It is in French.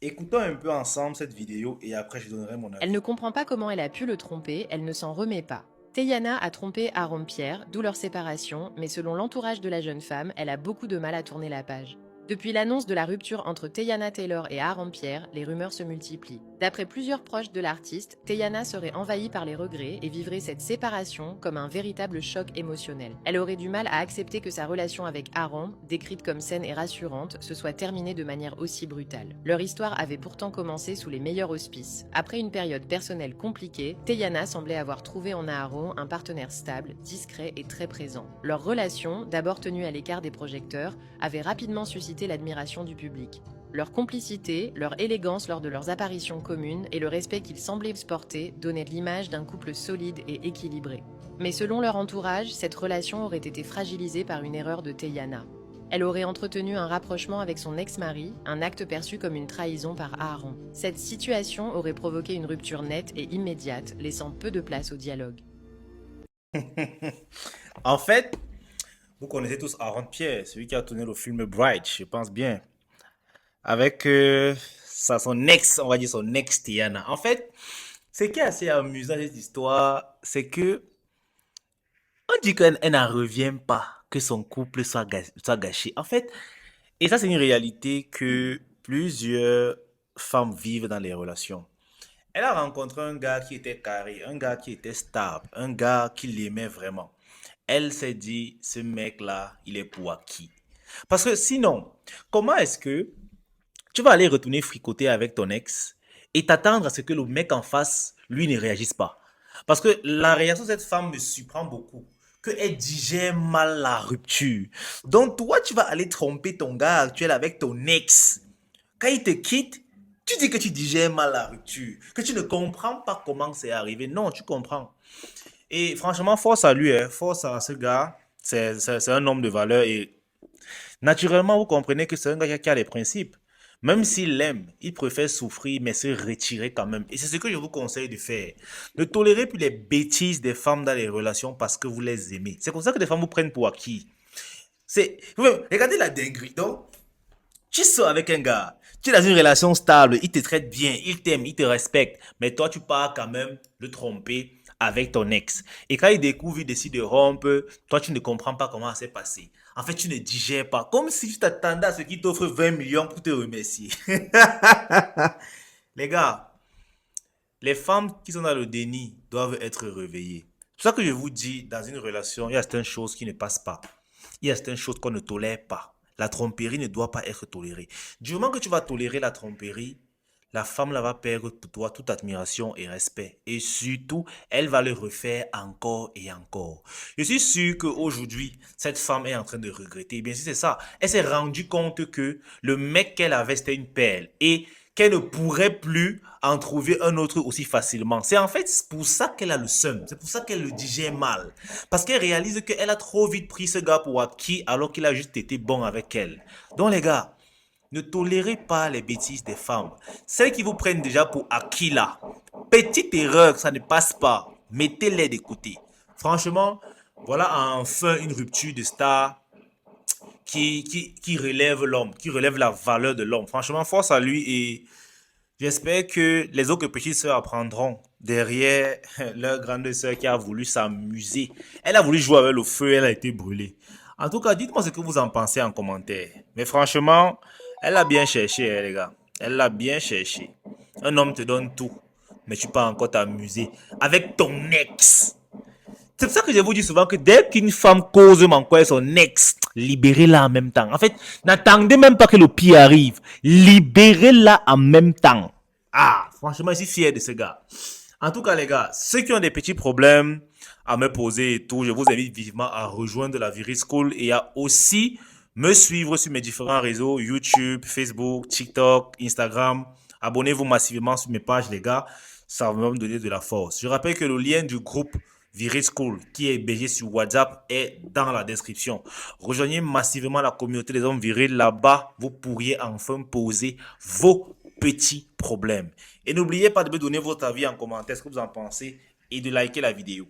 Écoutons un peu ensemble cette vidéo et après je donnerai mon Elle avis. ne comprend pas comment elle a pu le tromper, elle ne s'en remet pas. Teyana a trompé Aaron Pierre, d'où leur séparation, mais selon l'entourage de la jeune femme, elle a beaucoup de mal à tourner la page. Depuis l'annonce de la rupture entre Teyana Taylor et Aaron Pierre, les rumeurs se multiplient. D'après plusieurs proches de l'artiste, Teyana serait envahie par les regrets et vivrait cette séparation comme un véritable choc émotionnel. Elle aurait du mal à accepter que sa relation avec Aaron, décrite comme saine et rassurante, se soit terminée de manière aussi brutale. Leur histoire avait pourtant commencé sous les meilleurs auspices. Après une période personnelle compliquée, Teyana semblait avoir trouvé en Aaron un partenaire stable, discret et très présent. Leur relation, d'abord tenue à l'écart des projecteurs, avait rapidement suscité l'admiration du public. Leur complicité, leur élégance lors de leurs apparitions communes et le respect qu'ils semblaient se porter donnaient l'image d'un couple solide et équilibré. Mais selon leur entourage, cette relation aurait été fragilisée par une erreur de Teyana. Elle aurait entretenu un rapprochement avec son ex-mari, un acte perçu comme une trahison par Aaron. Cette situation aurait provoqué une rupture nette et immédiate, laissant peu de place au dialogue. En fait, vous connaissez tous Aaron Pierre, celui qui a tourné le film Bright, je pense bien. Avec son ex, on va dire son ex Tiana. En fait, ce qui est assez amusant dans cette histoire, c'est que on dit qu'elle n'en revient pas que son couple soit gâché. En fait, et ça c'est une réalité que plusieurs femmes vivent dans les relations. Elle a rencontré un gars qui était carré, un gars qui était stable, un gars qui l'aimait vraiment. Elle s'est dit, ce mec-là, il est pour acquis. Parce que sinon, comment est-ce que tu vas aller retourner fricoter avec ton ex et t'attendre à ce que le mec en face, lui, ne réagisse pas? Parce que la réaction de cette femme me surprend beaucoup. Qu'elle digère mal la rupture. Donc, toi, tu vas aller tromper ton gars actuel avec ton ex. Quand il te quitte, tu dis que tu digères mal la rupture, que tu ne comprends pas comment c'est arrivé. Non, tu comprends. Et franchement, force à lui, hein, force à ce gars. C'est un homme de valeur et naturellement, vous comprenez que c'est un gars qui a des principes. Même s'il l'aime, il préfère souffrir mais se retirer quand même. Et c'est ce que je vous conseille de faire. Ne tolérez plus les bêtises des femmes dans les relations parce que vous les aimez. C'est comme ça que les femmes vous prennent pour acquis. Regardez la dinguerie. Donc, tu sors avec un gars, tu es dans une relation stable, il te traite bien, il t'aime, il te respecte, mais toi tu pars quand même le tromper avec ton ex. Et quand il découvre, il décide de rompre, toi tu ne comprends pas comment ça s'est passé. En fait, tu ne digères pas, comme si tu t'attendais à ce qu'il t'offre 20 millions pour te remercier. Les gars, les femmes qui sont dans le déni doivent être réveillées. C'est pour ça que je vous dis, dans une relation, il y a certaines choses qui ne passent pas. Il y a certaines choses qu'on ne tolère pas. La tromperie ne doit pas être tolérée. Du moment que tu vas tolérer la tromperie, la femme là va perdre pour toi toute admiration et respect. Et surtout, elle va le refaire encore et encore. Je suis sûr qu'aujourd'hui, cette femme est en train de regretter. Bien sûr, c'est ça. Elle s'est rendue compte que le mec qu'elle avait, c'était une perle. Et qu'elle ne pourrait plus en trouver un autre aussi facilement. C'est en fait pour ça qu'elle a le seum. C'est pour ça qu'elle le digère mal. Parce qu'elle réalise qu'elle a trop vite pris ce gars pour acquis alors qu'il a juste été bon avec elle. Donc les gars, ne tolérez pas les bêtises des femmes. Celles qui vous prennent déjà pour acquis là. Petite erreur, ça ne passe pas. Mettez-les de côté. Franchement, voilà enfin une rupture de star qui relève l'homme, qui relève la valeur de l'homme. Franchement, force à lui et j'espère que les autres petites sœurs apprendront derrière leur grande sœur qui a voulu s'amuser. Elle a voulu jouer avec le feu, elle a été brûlée. En tout cas, dites-moi ce que vous en pensez en commentaire. Mais franchement, elle a bien cherché, hein, les gars. Elle l'a bien cherché. Un homme te donne tout, mais tu peux encore t'amuser avec ton ex. C'est pour ça que je vous dis souvent que dès qu'une femme cause mon quoi son ex, libérez-la en même temps. En fait, n'attendez même pas que le pire arrive. Libérez-la en même temps. Ah, franchement, je suis fier de ce gars. En tout cas, les gars, ceux qui ont des petits problèmes à me poser et tout, je vous invite vivement à rejoindre la Viril School et à aussi me suivre sur mes différents réseaux, YouTube, Facebook, TikTok, Instagram. Abonnez-vous massivement sur mes pages, les gars. Ça va me donner de la force. Je rappelle que le lien du groupe Viril School, qui est hébergé sur WhatsApp, est dans la description. Rejoignez massivement la communauté des hommes virils. Là-bas, vous pourriez enfin poser vos petits problèmes. Et n'oubliez pas de me donner votre avis en commentaire, ce que vous en pensez, et de liker la vidéo.